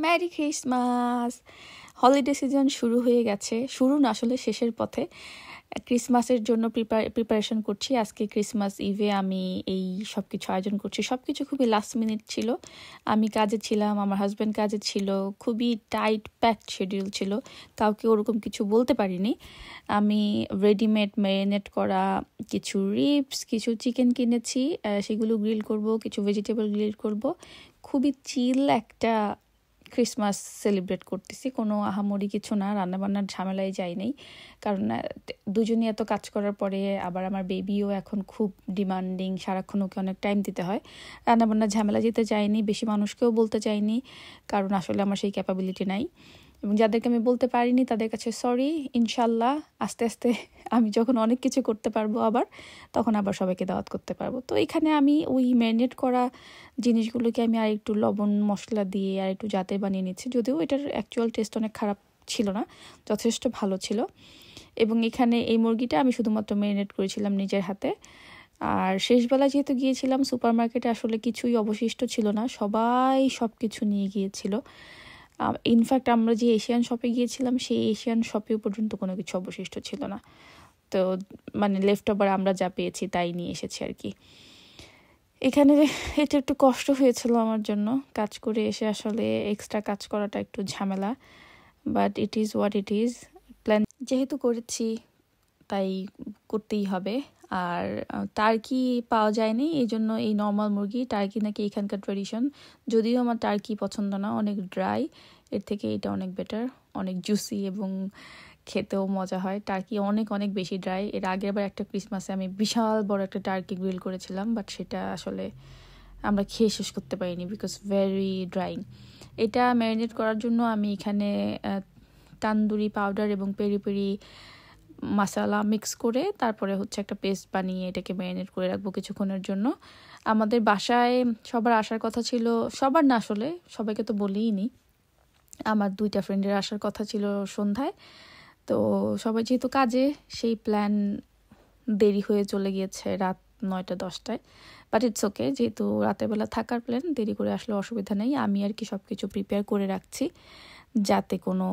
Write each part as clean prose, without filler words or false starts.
Merry Christmas. Holiday season শুরু হয়ে গেছে, শুরু না আসলে শেষের পথে। ক্রিসমাসের জন্য প্রিপারেশন করছি। আজকে ক্রিসমাস ইভে আমি এই সব কিছু আয়োজন করছি। সব কিছু খুবই লাস্ট মিনিট ছিল। আমি কাজে ছিলাম, আমার হাজব্যান্ড কাজে ছিল, খুবই টাইট প্যাকড শিডিউল ছিল, কাউকে ওরকম কিছু বলতে পারিনি। আমি রেডিমেড ম্যারিনেট করা কিছু রিবস, কিছু চিকেন কিনেছি, সেগুলো গ্রিল করব, কিছু ভেজিটেবল গ্রিল করব। খুবই চিল একটা ক্রিসমাস সেলিব্রেট করতেছি, কোনো আহামরি কিছু না, রান্নাবান্নার ঝামেলায় যাই নেই। কারণ দুজনই এত কাজ করার পরে আবার আমার বেবিও এখন খুব ডিমান্ডিং, সারাক্ষণ ওকে অনেক টাইম দিতে হয়। রান্নাবান্নার ঝামেলা যেতে চাইনি, বেশি মানুষকেও বলতে চাইনি, কারণ আসলে আমার সেই ক্যাপাবিলিটি নাই। এবং যাদেরকে আমি বলতে পারিনি তাদের কাছে সরি। ইনশাল্লাহ আস্তে আস্তে আমি যখন অনেক কিছু করতে পারবো আবার, তখন আবার সবাইকে দাওয়াত করতে পারবো। তো এখানে আমি ওই ম্যারিনেট করা জিনিসগুলোকে আমি আর একটু লবণ মশলা দিয়ে আর একটু জাতে বানিয়ে নিচ্ছি, যদিও এটার অ্যাকচুয়াল টেস্ট অনেক খারাপ ছিল না, যথেষ্ট ভালো ছিল। এবং এখানে এই মুরগিটা আমি শুধুমাত্র ম্যারিনেট করেছিলাম নিজের হাতে। আর শেষবেলা যেহেতু গিয়েছিলাম সুপার মার্কেটে, আসলে কিছুই অবশিষ্ট ছিল না, সবাই সব কিছু নিয়ে গিয়েছিল। ইনফ্যাক্ট আমরা যে এশিয়ান শপে গিয়েছিলাম সেই এশিয়ান শপেও পর্যন্ত কোনো কিছু অবশিষ্ট ছিল না। তো মানে লেফট ওভার আমরা যা পেয়েছি তাই নিয়ে এসেছি আর কি। এখানে এটা একটু কষ্ট হয়েছিল আমার জন্য, কাজ করে এসে আসলে এক্সট্রা কাজ করাটা একটু ঝামেলা, but it is what it is. Plan যেহেতু করেছি তাই করতেই হবে। আর টার্কি পাওয়া যায়নি, এই জন্য এই নর্মাল মুরগি, টার্কি নাকি এখানকার ট্র্যাডিশন। যদিও আমার টার্কি পছন্দ না, অনেক ড্রাই, এর থেকে এটা অনেক বেটার, অনেক জুসি এবং খেতেও মজা হয়। টার্কি অনেক অনেক বেশি ড্রাই। এর আগের বার একটা ক্রিসমাসে আমি বিশাল বড় একটা টার্কি গ্রিল করেছিলাম, বাট সেটা আসলে আমরা খেয়ে শেষ করতে পারিনি বিকজ ভেরি ড্রাইং। এটা ম্যারিনেট করার জন্য আমি এখানে তান্দুরি পাউডার এবং পেরি পেরি মশলা মিক্স করে তারপরে হচ্ছে একটা পেস্ট বানিয়ে এটাকে ম্যারিনেট করে রাখবো কিছুক্ষণের জন্য। আমাদের বাসায় সবার আসার কথা ছিল, সবার না আসলে সবাইকে তো বলিনি, আমার 2টা ফ্রেন্ডের আসার কথা ছিল সন্ধ্যায়। তো সবাই যেহেতু কাজে, সেই প্ল্যান দেরি হয়ে চলে গিয়েছে রাত 9টা-10টায়। বাট ইটস ওকে, যেহেতু রাতের বেলা থাকার প্ল্যান, দেরি করে আসলে অসুবিধা নেই। আমি আর কি সব কিছু প্রিপেয়ার করে রাখছি যাতে কোনো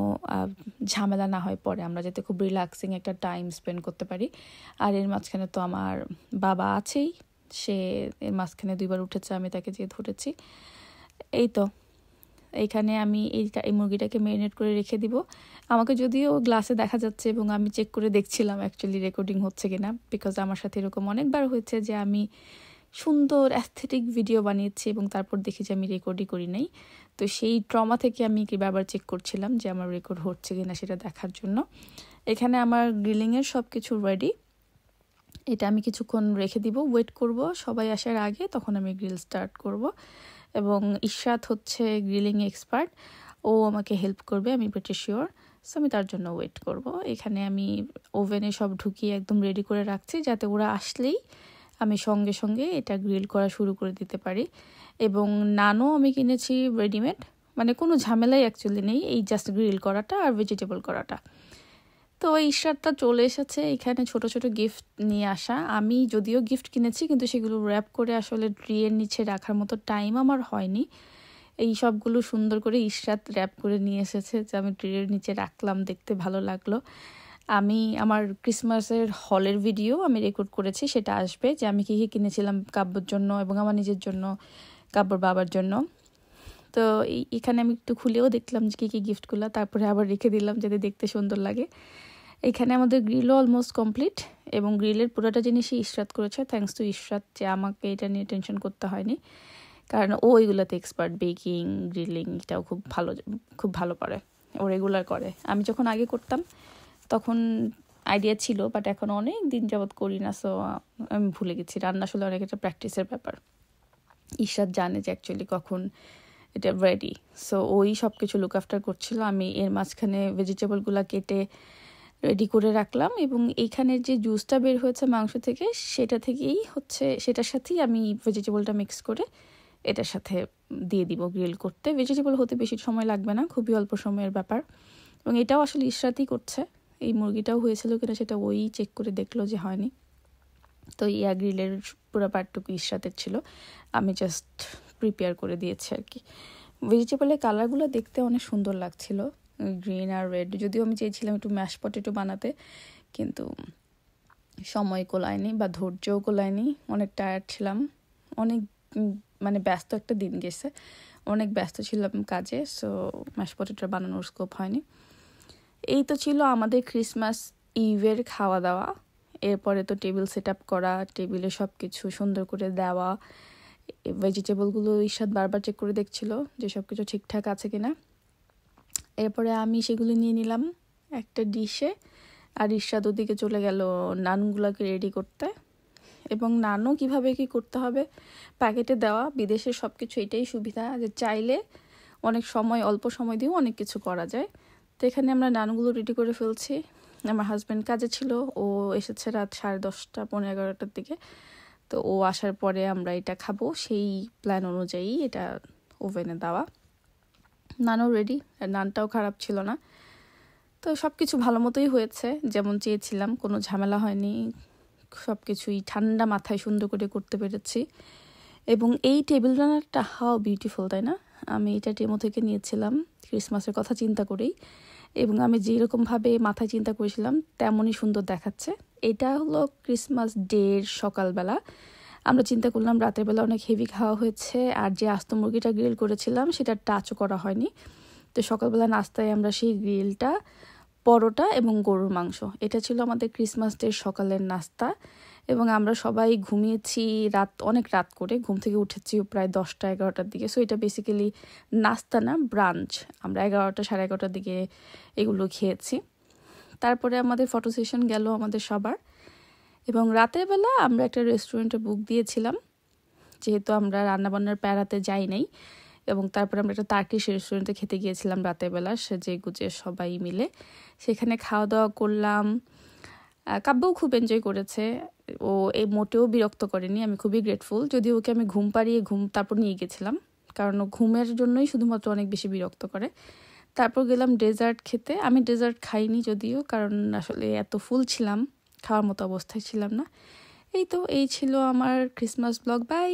ঝামেলা না হয় পরে, আমরা যাতে খুব রিল্যাক্সিং একটা টাইম স্পেন্ড করতে পারি। আর এর মাঝখানে তো আমার বাবা আছেই, সে এর মাঝখানে 2বার উঠেছে, আমি তাকে যেয়ে ধরেছি। এই তো এইখানে আমি এই মুরগিটাকে ম্যারিনেট করে রেখে দিব। আমাকে যদিও গ্লাসে দেখা যাচ্ছে এবং আমি চেক করে দেখছিলাম অ্যাকচুয়ালি রেকর্ডিং হচ্ছে কিনা, বিকজ আমার সাথে এরকম অনেকবার হয়েছে যে আমি সুন্দর অ্যাস্থেটিক ভিডিও বানিয়েছি এবং তারপর দেখি যে আমি রেকর্ডই করি নাই। তো সেই ট্রমা থেকে আমি বারবার চেক করছিলাম যে আমার রেকর্ড হচ্ছে কিনা সেটা দেখার জন্য। এখানে আমার গ্রিলিংয়ের সব কিছু রেডি। এটা আমি কিছুক্ষণ রেখে দিব, ওয়েট করব সবাই আসার আগে, তখন আমি গ্রিল স্টার্ট করব। এবং ইশরাত হচ্ছে গ্রিলিং এক্সপার্ট, ও আমাকে হেল্প করবে, আমি প্রিটি শিওর। সো আমি তার জন্য ওয়েট করব। এখানে আমি ওভেনে সব ঢুকিয়ে একদম রেডি করে রাখছি, যাতে ওরা আসলেই আমি সঙ্গে সঙ্গে এটা গ্রিল করা শুরু করে দিতে পারি। এবং নানও আমি কিনেছি রেডিমেড, মানে কোনো ঝামেলাই অ্যাকচুয়ালি নেই, এই জাস্ট গ্রিল করাটা আর ভেজিটেবল করাটা। তো ইশরাতটা চলে এসেছে, এখানে ছোট ছোট গিফট নিয়ে আসা। আমি যদিও গিফট কিনেছি, কিন্তু সেগুলো র্যাপ করে আসলে ট্রিয়ের নিচে রাখার মতো টাইম আমার হয়নি। এই সবগুলো সুন্দর করে ইশরাত র্যাপ করে নিয়ে এসেছে, যে আমি ট্রিয়ের নিচে রাখলাম, দেখতে ভালো লাগলো। আমি আমার ক্রিসমাসের হলের ভিডিও আমি রেকর্ড করেছি, সেটা আসবে, যে আমি কী কী কিনেছিলাম কাব্যর জন্য এবং আমার নিজের জন্য, কাব্যর বাবার জন্য। তো এখানে আমি একটু খুলেও দেখলাম যে কী কী গিফটগুলো, তারপরে আবার রেখে দিলাম যাতে দেখতে সুন্দর লাগে। এখানে আমাদের গ্রিলও অলমোস্ট কমপ্লিট, এবং গ্রিলের পুরোটা জিনিসই ইশরাত করেছে। থ্যাঙ্কস টু ইশরাত, যে আমাকে এটা নিয়ে টেনশন করতে হয়নি, কারণ ও এগুলোতে এক্সপার্ট, বেকিং, গ্রিলিং এটাও খুব ভালো করে, ও রেগুলার করে। আমি যখন আগে করতাম তখন আইডিয়া ছিল, বাট এখন অনেক দিন যাবৎ করি না, সো আমি ভুলে গেছি। রান্না আসলে অনেক একটা প্র্যাকটিসের ব্যাপার। ইশরাত জানে যে অ্যাকচুয়ালি কখন এটা রেডি, সো ওই সব কিছু লুক আফটার করছিল। আমি এর মাঝখানে ভেজিটেবলগুলো কেটে রেডি করে রাখলাম, এবং এইখানের যে জুসটা বের হয়েছে মাংস থেকে, সেটার সাথেই আমি ভেজিটেবলটা মিক্স করে এটার সাথে দিয়ে দিব গ্রিল করতে। ভেজিটেবল হতে বেশি সময় লাগবে না, খুবই অল্প সময়ের ব্যাপার। এবং এটাও আসলে ইশরাতই করছে। এই মুরগিটাও হয়েছিল কিনা সেটা ওই চেক করে দেখলো যে হয়নি। তো গ্রিলের পুরো পার্টটুকু ইশরাতের ছিল, আমি জাস্ট প্রিপেয়ার করে দিয়েছি আর কি। ভেজিটেবলের কালারগুলো দেখতে অনেক সুন্দর লাগছিল, গ্রিন আর রেড। যদিও আমি চেয়েছিলাম একটু ম্যাশ পটেটো বানাতে, কিন্তু সময় কোলায়নি বা ধৈর্যও কোলায়নি। অনেক টায়ার্ড ছিলাম, অনেক মানে ব্যস্ত একটা দিন গেছে, অনেক ব্যস্ত ছিলাম কাজে, সো ম্যাশ পটেটো বানানোর স্কোপ হয়নি। এই তো ছিল আমাদের ক্রিসমাস ইভের খাওয়া দাওয়া। এরপরে তো টেবিল সেট আপ করা, টেবিলে সব কিছু সুন্দর করে দেওয়া, ভেজিটেবলগুলো ঈশাদ বারবার চেক করে দেখছিল যে সব কিছু ঠিকঠাক আছে কিনা। এরপরে আমি সেগুলো নিয়ে নিলাম একটা ডিশে, আর ঈশাদ ওদিকে চলে গেল নানগুলোকে রেডি করতে। এবং নানও কিভাবে কি করতে হবে প্যাকেটে দেওয়া। বিদেশের সব কিছু এটাই সুবিধা যে চাইলে অনেক সময়, অল্প সময় দিয়েও অনেক কিছু করা যায়। তো এখানে আমরা নানগুলো রেডি করে ফেলছি। আমার হাজব্যান্ড কাজে ছিল, ও এসেছে রাত 10:30 পৌনে 11টার দিকে। তো ও আসার পরে আমরা এটা খাবো, সেই প্ল্যান অনুযায়ী এটা ওভেনে দেওয়া। নানও রেডি, আর নানটাও খারাপ ছিল না। তো সব কিছু ভালো মতোই হয়েছে, যেমন চেয়েছিলাম, কোনো ঝামেলা হয়নি। সব কিছুই ঠান্ডা মাথায় সুন্দর করে করতে পেরেছি। এবং এই টেবিল রানারটা হাও বিউটিফুল, তাই না? আমি এটা টেমো থেকে নিয়েছিলাম ক্রিসমাসের কথা চিন্তা করেই, এবং আমি যেরকমভাবে মাথায় চিন্তা করেছিলাম তেমনই সুন্দর দেখাচ্ছে। এটা হলো ক্রিসমাস ডের সকালবেলা। আমরা চিন্তা করলাম রাতের বেলা অনেক হেভি খাওয়া হয়েছে, আর যে আস্ত মুরগিটা গ্রিল করেছিলাম সেটা টাচও করা হয়নি। তো সকালবেলা নাস্তায় আমরা সেই গ্রিলটা, পরোটা এবং গরুর মাংস, এটা ছিল আমাদের ক্রিসমাস ডের সকালের নাস্তা। এবং আমরা সবাই ঘুমিয়েছি অনেক রাত করে, ঘুম থেকে উঠেছি প্রায় 10টা-11টার দিকে। সো এটা বেসিক্যালি নাস্তা না, ব্রাঞ্চ। আমরা 11টা, 11:30টার দিকে এগুলো খেয়েছি। তারপরে আমাদের ফটো সেশন গেল আমাদের সবার। এবং রাতের বেলা আমরা একটা রেস্টুরেন্টে বুক দিয়েছিলাম, যেহেতু আমরা রান্নাবান্নার প্যারাতে যাই নাই। এবং তারপরে আমরা একটা টার্কিশ রেস্টুরেন্টে খেতে গিয়েছিলাম রাতের বেলা, সেজে গুজে সবাই মিলে। সেখানে খাওয়া দাওয়া করলাম। কাব্যও খুব এনজয় করেছে, ও এই মোটেও বিরক্ত করেনি। আমি খুবই গ্রেটফুল, যদিও ওকে আমি ঘুম পাড়িয়ে তারপর নিয়ে গেছিলাম, কারণ ও ঘুমের জন্যই শুধুমাত্র অনেক বেশি বিরক্ত করে। তারপর গেলাম ডেজার্ট খেতে। আমি ডেজার্ট খাইনি যদিও, কারণ আসলে এত ফুল ছিলাম, খাওয়ার মতো অবস্থায় ছিলাম না। এই ছিল আমার ক্রিসমাস ব্লগ। বাই।